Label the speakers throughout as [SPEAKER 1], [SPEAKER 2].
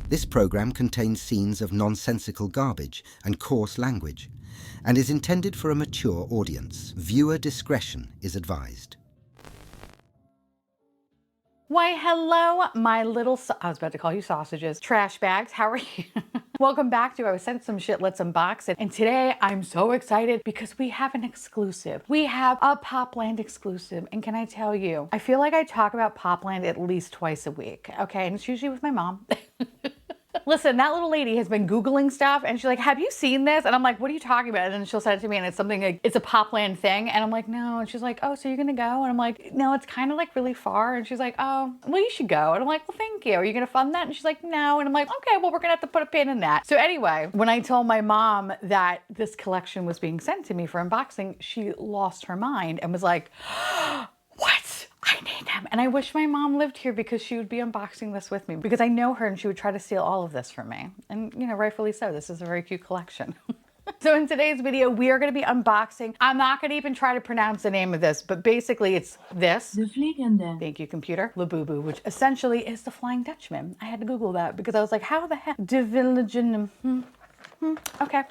[SPEAKER 1] This program contains scenes of nonsensical garbage and coarse language and is intended for a mature audience. Viewer discretion is advised.
[SPEAKER 2] Why, hello, my little, I was about to call you sausages, trash bags. How are you? Welcome back to I Was Sent Some Shit, Let's Unbox It. And today I'm so excited because we have an exclusive. We have a Popland exclusive. And can I tell you, I feel like I talk about Popland at least twice a week. Okay, and it's usually with my mom. Listen, that little lady has been Googling stuff and she's like, have you seen this? And I'm like, what are you talking about? And then she'll send it to me and it's something like, it's a Popland thing. And I'm like, no. And she's like, oh, so you're gonna go? And I'm like, no, it's kind of like really far. And she's like, oh, well, you should go. And I'm like, well, thank you. Are you gonna fund that? And she's like, no. And I'm like, okay, well, we're gonna have to put a pin in that. So anyway, when I told my mom that this collection was being sent to me for unboxing, she lost her mind and was like, what? I need them. And I wish my mom lived here because she would be unboxing this with me because I know her and she would try to steal all of this from me. And you know, rightfully so. This is a very cute collection. So in today's video, we are going to be unboxing. I'm not going to even try to pronounce the name of this, but basically it's this.
[SPEAKER 3] De Vliegende.
[SPEAKER 2] Thank you, computer. LABUBU, which essentially is the Flying Dutchman. I had to Google that because I was like, how the heck? De Vliegende. Okay.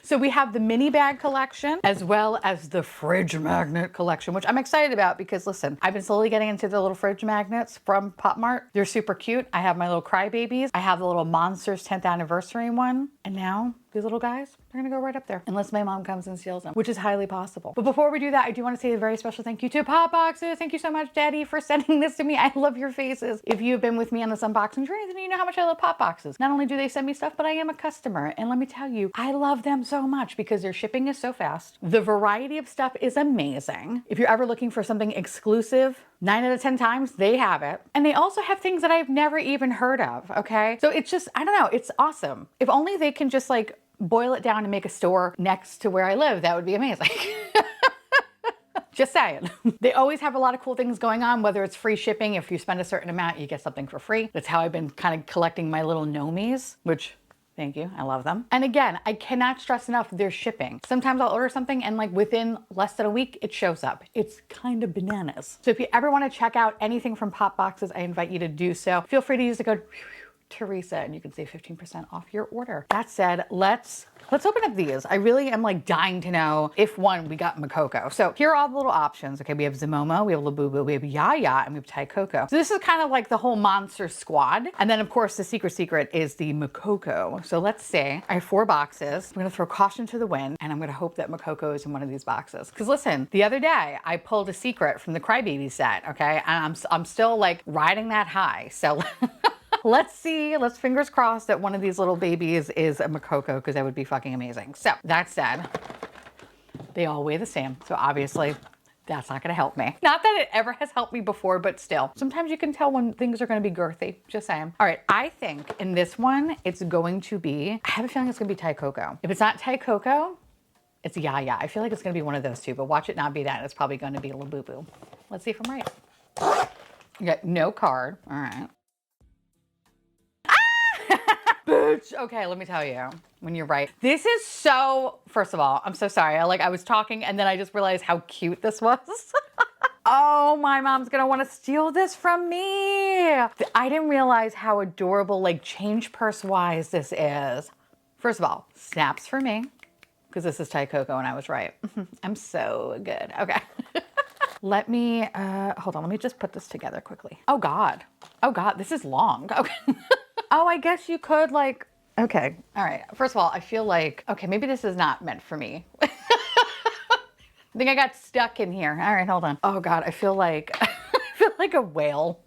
[SPEAKER 2] So we have the mini bag collection as well as the fridge magnet collection, which I'm excited about because listen, I've been slowly getting into the little fridge magnets from Pop Mart. They're super cute. I have my little crybabies. I have the little Monsters 10th anniversary one. And now these little guys, they're gonna go right up there unless my mom comes and steals them, which is highly possible. But before we do that, I do want to say a very special thank you to Popboxes. Thank you so much, Daddy, for sending this to me. I love your faces. If you've been with me on this unboxing journey, then you know how much I love Popboxes. Not only do they send me stuff, but I am a customer. And let me tell you, I love them so much because their shipping is so fast. The variety of stuff is amazing. If you're ever looking for something exclusive, 9 out of 10 times they have it. And they also have things that I've never even heard of, okay? So it's just, I don't know, it's awesome. If only they can just like boil it down and make a store next to where I live, that would be amazing. Just saying. They always have a lot of cool things going on, whether it's free shipping. If you spend a certain amount, you get something for free. That's how I've been kind of collecting my little gnomies, which thank you, I love them. And again, I cannot stress enough their shipping. Sometimes I'll order something and like within less than a week, it shows up. It's kind of bananas. So if you ever want to check out anything from Popboxes, I invite you to do so. Feel free to use the code Theresa and you can save 15% off your order. That said, let's open up these. I really am like dying to know if one, we got Mokoko. So here are all the little options. Okay, we have Zamomo, we have LABUBU, we have Yaya, and we have Taikoko. So this is kind of like the whole monster squad. And then of course the secret is the Mokoko. So let's say I have 4 boxes. I'm gonna throw caution to the wind and I'm gonna hope that Mokoko is in one of these boxes. Cause listen, the other day I pulled a secret from the Crybaby set, okay? And I'm still like riding that high. So let's see, let's fingers crossed that one of these little babies is a Mokoko because that would be fucking amazing. So that said, they all weigh the same. So obviously that's not gonna help me. Not that it ever has helped me before, but still. Sometimes you can tell when things are gonna be girthy, just saying. All right, I think in this one, it's going to be, I have a feeling it's gonna be Taikoko. If it's not Taikoko, it's Yaya. I feel like it's gonna be one of those two, but watch it not be that. It's probably gonna be LABUBU. Let's see if I'm right. You got no card, all right. Bitch. Okay, let me tell you, when you're right. This is so, first of all, I'm so sorry. I was talking and then I just realized how cute this was. Oh, my mom's gonna wanna steal this from me. I didn't realize how adorable, like change purse wise this is. First of all, snaps for me, because this is Taikoko and I was right. I'm so good, okay. Let me, hold on, let me just put this together quickly. Oh God, this is long, okay. Oh, I guess you could like, okay. All right. First of all, I feel like, okay, maybe this is not meant for me. I think I got stuck in here. All right, hold on. Oh God, I feel like, a whale.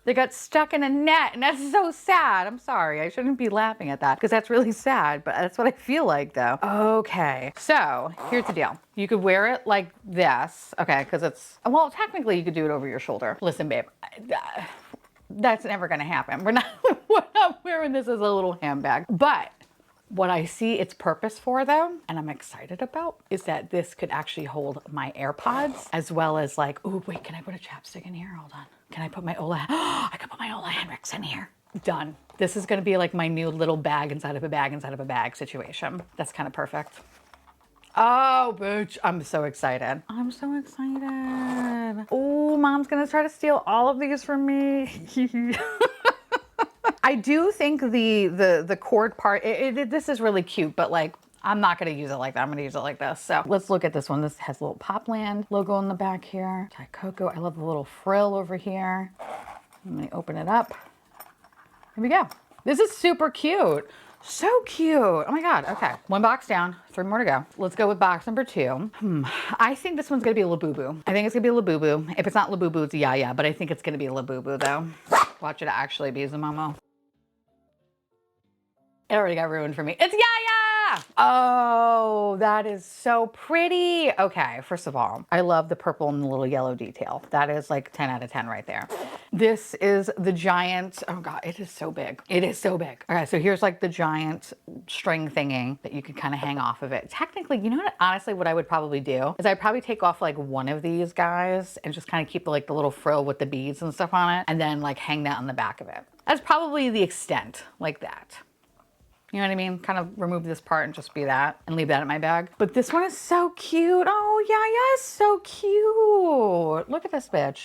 [SPEAKER 2] They got stuck in a net and that's so sad. I'm sorry. I shouldn't be laughing at that because that's really sad, but that's what I feel like though. Okay. So here's the deal. You could wear it like this. Okay. Cause it's, well, technically you could do it over your shoulder. Listen, babe. That's never gonna happen. We're not wearing this as a little handbag. But what I see its purpose for though, and I'm excited about, is that this could actually hold my AirPods as well as like, oh wait, can I put a chapstick in here? Hold on. Can I put my Ola, I could put my Ola Henrik's in here. Done. This is gonna be like my new little bag inside of a bag inside of a bag situation. That's kind of perfect. Oh, bitch. I'm so excited. I'm so excited. Oh, mom's gonna try to steal all of these from me. I do think the cord part, this is really cute, but like, I'm not going to use it like that. I'm going to use it like this. So let's look at this one. This has a little Popland logo on the back here. Thai cocoa. I love the little frill over here. Let me open it up. Here we go. This is super cute. So cute. Oh my God. Okay. One box down, 3 more to go. Let's go with box number 2. I think this one's going to be a LABUBU. I think it's going to be a LABUBU. If it's not LABUBU, it's a Yaya, but I think it's going to be a LABUBU though. Watch it actually be Zamomo. It already got ruined for me. It's Yaya! Oh, that is so pretty. Okay, first of all, I love the purple and the little yellow detail. That is like 10 out of 10 right there. This is the giant, oh God, it is so big. It is so big. Okay, so here's like the giant string thingy that you could kind of hang off of it. Technically, you know what, honestly, what I would probably do is I'd probably take off like one of these guys and just kind of keep like the little frill with the beads and stuff on it and then like hang that on the back of it. That's probably the extent, like that. You know what I mean? Kind of remove this part and just be that and leave that in my bag. But this one is so cute. Oh, yeah, is so cute. Look at this bitch.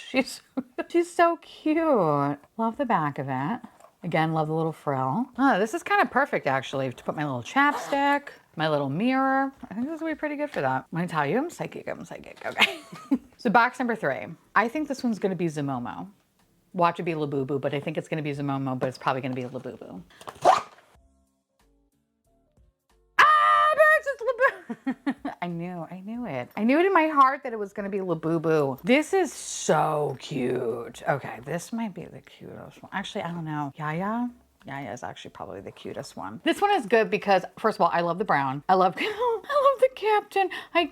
[SPEAKER 2] She's so cute. Love the back of it. Again, love the little frill. Oh, this is kind of perfect actually to put my little chapstick, my little mirror. I think this will be pretty good for that. When I tell you, I'm psychic. Okay. So box number 3. I think this one's going to be Zamomo. Watch it be LABUBU, but I think it's going to be Zamomo, but it's probably going to be a LABUBU. I knew it. I knew it in my heart that it was going to be LABUBU. This is so cute. Okay, this might be the cutest one. Actually, I don't know. Yaya is actually probably the cutest one. This one is good because, first of all, I love the brown. I love the captain. I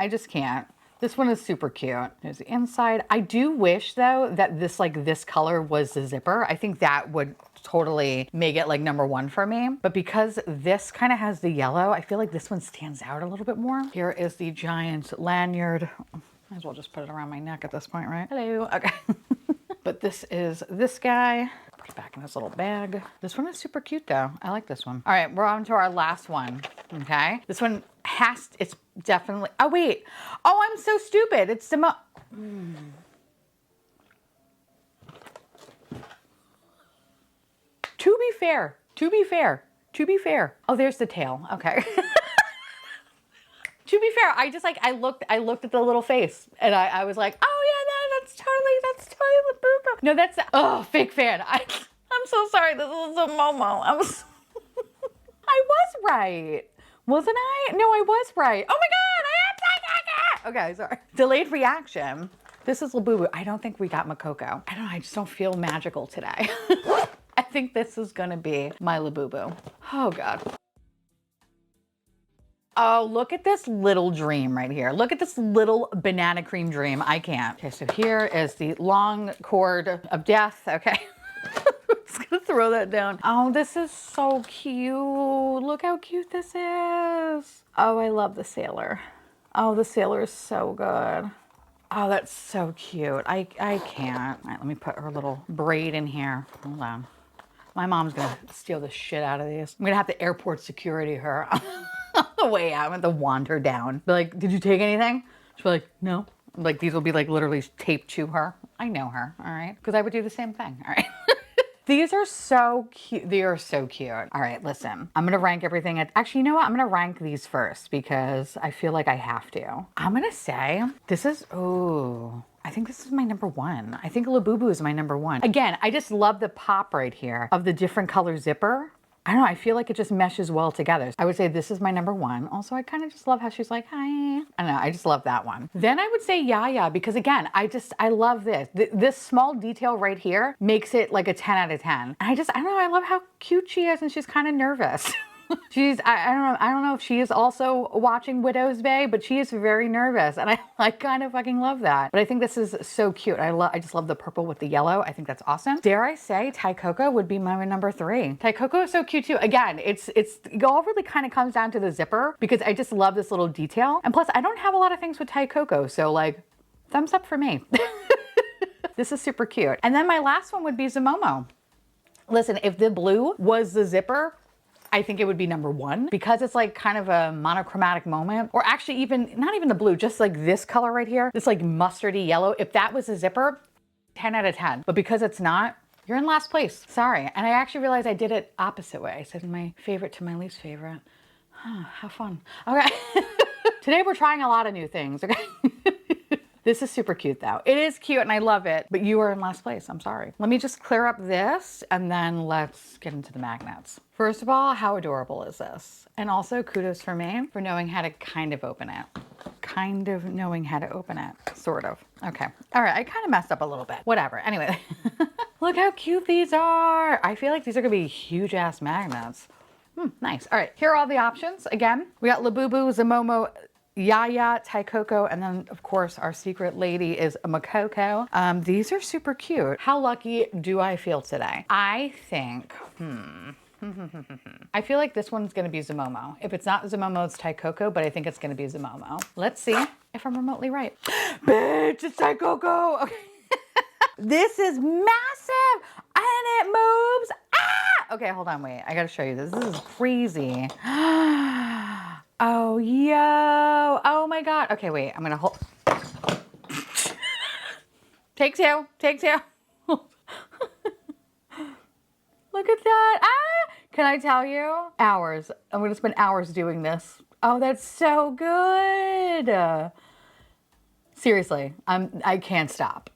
[SPEAKER 2] just can't. This one is super cute. There's the inside. I do wish though that this color was the zipper. I think that would totally make it like number 1 for me. But because this kind of has the yellow, I feel like this one stands out a little bit more. Here is the giant lanyard. Might as well just put it around my neck at this point, right? Hello. Okay. But this is this guy. Put it back in his little bag. This one is super cute though. I like this one. All right, we're on to our last one. Okay. This one it's definitely, oh wait. Oh, I'm so stupid. It's To be fair. Oh, there's the tail. Okay. To be fair, I looked at the little face and I was like, oh yeah, that's totally LABUBU. No, that's, fake fan. I'm so sorry. This is a Momo. I was right. Wasn't I? No, I was right. Oh my God, okay, sorry. Delayed reaction. This is LABUBU. I don't think we got Mokoko. I don't know, I just don't feel magical today. I think this is gonna be my LABUBU. Oh God. Oh, look at this little dream right here. Look at this little banana cream dream. I can't. Okay, so here is the long cord of death. Okay. I'm just gonna throw that down. Oh, this is so cute. Look how cute this is. Oh, I love the sailor. Oh, the sailor is so good. Oh, that's so cute. I can't. All right, let me put her little braid in here. Hold on. My mom's gonna steal the shit out of these. I'm gonna have to airport security her on the way out. I'm gonna have to wand her down. Be like, did you take anything? She'll be like, no. Like, these will be like literally taped to her. I know her, all right? Because I would do the same thing, all right? These are so cute. They are so cute. All right, listen, I'm gonna rank everything. Actually, you know what? I'm gonna rank these first because I feel like I have to. I'm gonna say this is, oh, I think this is my number 1. I think LABUBU is my number 1. Again, I just love the pop right here of the different color zipper. I don't know, I feel like it just meshes well together. I would say this is my number 1. Also, I kind of just love how she's like, hi. I don't know, I just love that one. Then I would say Yaya, because again, I love this. This small detail right here makes it like a 10 out of 10. I don't know, I love how cute she is and she's kind of nervous. I don't know if she is also watching Widow's Bay, but she is very nervous and I kind of fucking love that. But I think this is so cute. I just love the purple with the yellow. I think that's awesome. Dare I say Thai Cocoa would be my number 3. Thai Cocoa is so cute too. Again, it all really kind of comes down to the zipper because I just love this little detail. And plus I don't have a lot of things with Thai Cocoa. So like thumbs up for me. This is super cute. And then my last one would be Zamomo. Listen, if the blue was the zipper, I think it would be number 1 because it's like kind of a monochromatic moment, or actually not even the blue, just like this color right here, this like mustardy yellow. If that was a zipper, 10 out of 10. But because it's not, You're in last place. Sorry. And I actually realized I did it opposite way. I said my favorite to my least favorite. Huh, how fun. Okay. Today we're trying a lot of new things, okay? This is super cute though. It is cute and I love it, but you are in last place. I'm sorry. Let me just clear up this and then let's get into the magnets. First of all, how adorable is this? And also kudos for me for knowing how to kind of open it. Kind of knowing how to open it, sort of. Okay. All right, I kind of messed up a little bit. Whatever, anyway. Look how cute these are. I feel like these are gonna be huge ass magnets. Nice. All right, here are all the options. Again, we got Labubu, Zamomo, Yaya, Taikoko, and then of course our secret lady is Mokoko. These are super cute. How lucky do I feel today? I think, I feel like this one's gonna be Zamomo. If it's not Zamomo, it's Taikoko, but I think it's gonna be Zamomo. Let's see if I'm remotely right. Bitch, it's Taikoko. Okay. This is massive and it moves. Ah! Okay, hold on, wait. I gotta show you this. This is crazy. Oh, yo. Oh my God. Okay, wait. I'm gonna hold. Take two. Take two. Look at that. Ah! Can I tell you? Hours. I'm gonna spend hours doing this. Oh, that's so good. Seriously, I can't stop.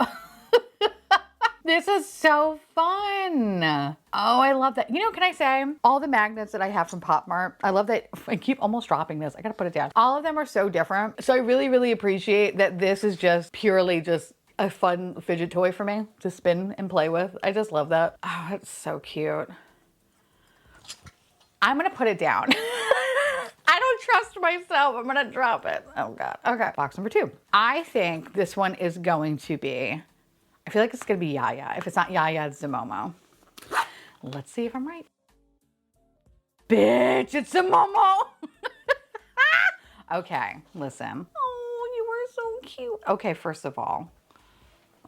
[SPEAKER 2] This is so fun. Oh, I love that. You know, can I say, all the magnets that I have from Pop Mart, I love that. I keep almost dropping this. I gotta put it down. All of them are so different. So I really, really appreciate that this is just purely just a fun fidget toy for me to spin and play with. I just love that. Oh, it's so cute. I'm gonna put it down. I don't trust myself. I'm gonna drop it. Oh God. Okay, box number 2. I think this one is going to be, I feel like it's gonna be Yaya. If it's not Yaya, it's Zamomo. Let's see if I'm right. Bitch, it's Zamomo. Okay, listen. Oh, you are so cute. Okay, first of all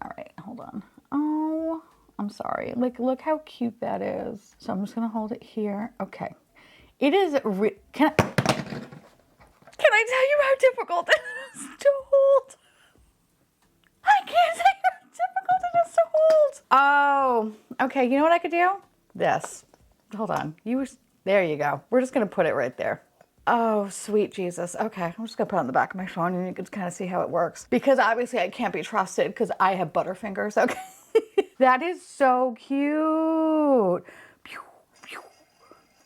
[SPEAKER 2] right, hold on. Oh, I'm sorry. Like, look how cute that is. So I'm just gonna hold it here. Okay. It is, can I tell you how difficult it is to hold? I can't tell you how difficult it is to hold. Oh, okay. You know what I could do? This. Hold on. There you go. We're just going to put it right there. Oh, sweet Jesus. Okay. I'm just going to put it on the back of my phone and you can kind of see how it works. Because obviously I can't be trusted because I have butterfingers. Okay. That is so cute.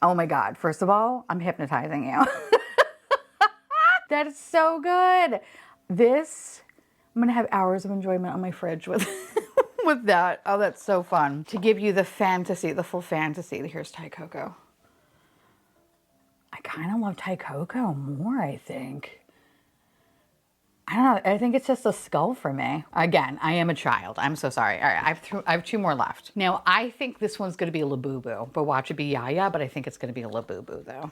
[SPEAKER 2] Oh my God. First of all, I'm hypnotizing you. That is so good. This, I'm gonna have hours of enjoyment on my fridge with, with that. Oh, that's so fun. To give you the fantasy, the full fantasy. Here's Taikoko. I kind of love Taikoko more, I think. I don't know. I think it's just a skull for me. Again, I am a child. I'm so sorry. All right, I have 2 more left. Now, I think this one's gonna be a Labubu, but watch it be Yaya, but I think it's gonna be a Labubu though.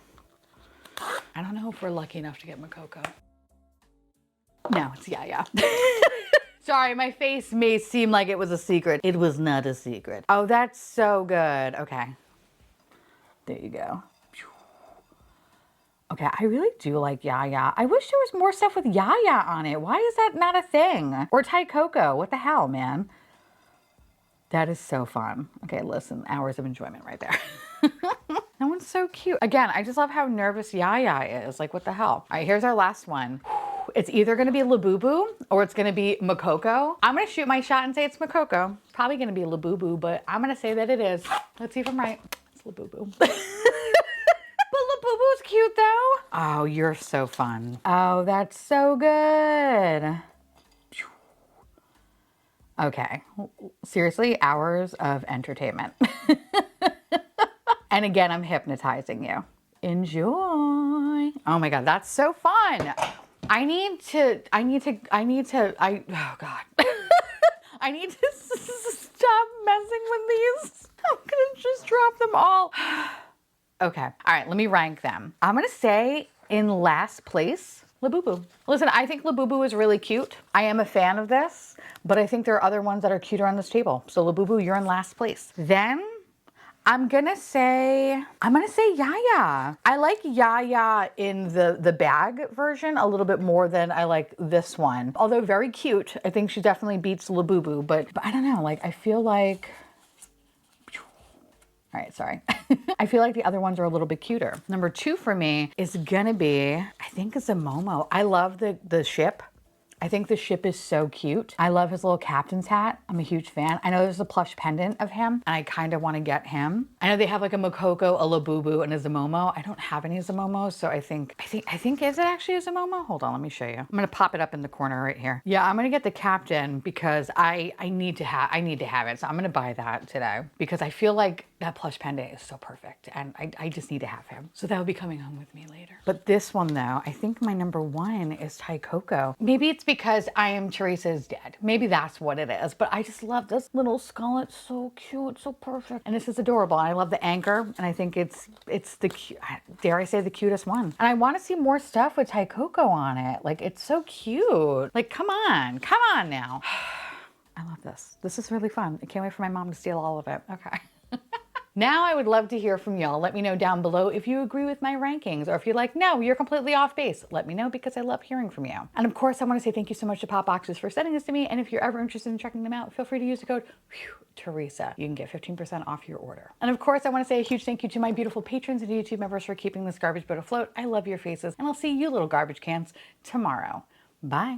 [SPEAKER 2] I don't know if we're lucky enough to get Mokoko. No, it's Yaya. Sorry, my face may seem like it was a secret. It was not a secret. Oh, that's so good. Okay. There you go. Okay, I really do like Yaya. I wish there was more stuff with Yaya on it. Why is that not a thing? Or Taikoko. What the hell, man? That is so fun. Okay, listen, hours of enjoyment right there. That one's so cute. Again, I just love how nervous Yaya is. Like, what the hell? All right, here's our last one. It's either gonna be Labubu or it's gonna be Mokoko. I'm gonna shoot my shot and say it's Mokoko. Probably gonna be Labubu, but I'm gonna say that it is. Let's see if I'm right. It's Labubu. But Labubu's cute though. Oh, you're so fun. Oh, that's so good. Okay, seriously, hours of entertainment. And again, I'm hypnotizing you. Enjoy. Oh my God, that's so fun. I need to, oh God. I need to stop messing with these. I'm gonna just drop them all. Okay, all right, let me rank them. I'm gonna say in last place, Labubu. Listen, I think Labubu is really cute. I am a fan of this, but I think there are other ones that are cuter on this table. So Labubu, you're in last place. Then I'm gonna say Yaya. I like Yaya in the bag version a little bit more than I like this one. Although very cute, I think she definitely beats Labubu, but I don't know, like I feel like All right, sorry. I feel like the other ones are a little bit cuter. Number 2 for me is gonna be, I think it's a Momo. I love the ship. I think the ship is so cute. I love his little captain's hat. I'm a huge fan. I know there's a plush pendant of him, and I kind of want to get him. I know they have like a Mokoko, a LABUBU, and a Zamomo. I don't have any Zamomos, so I think, is it actually a Zamomo? Hold on, let me show you. I'm gonna pop it up in the corner right here. Yeah, I'm gonna get the captain because I need to have it. So I'm gonna buy that today because I feel like that plush pendant is so perfect, and I just need to have him. So that'll be coming home with me later. But this one though, I think my number 1 is Thai Coco. Maybe it's because I am Theresa's dad. Maybe that's what it is. But I just love this little skull. It's so cute, so perfect. And this is adorable. I love the anchor. And I think it's the, dare I say, the cutest one. And I want to see more stuff with Thai Coco on it. Like, it's so cute. Like, come on now. I love this. This is really fun. I can't wait for my mom to steal all of it. Okay. Now I would love to hear from y'all. Let me know down below if you agree with my rankings, or if you're like, no, you're completely off base. Let me know because I love hearing from you. And of course, I want to say thank you so much to Popboxes for sending this to me. And if you're ever interested in checking them out, feel free to use the code Theresa. You can get 15% off your order. And of course, I want to say a huge thank you to my beautiful patrons and YouTube members for keeping this garbage boat afloat. I love your faces, and I'll see you little garbage cans tomorrow. Bye.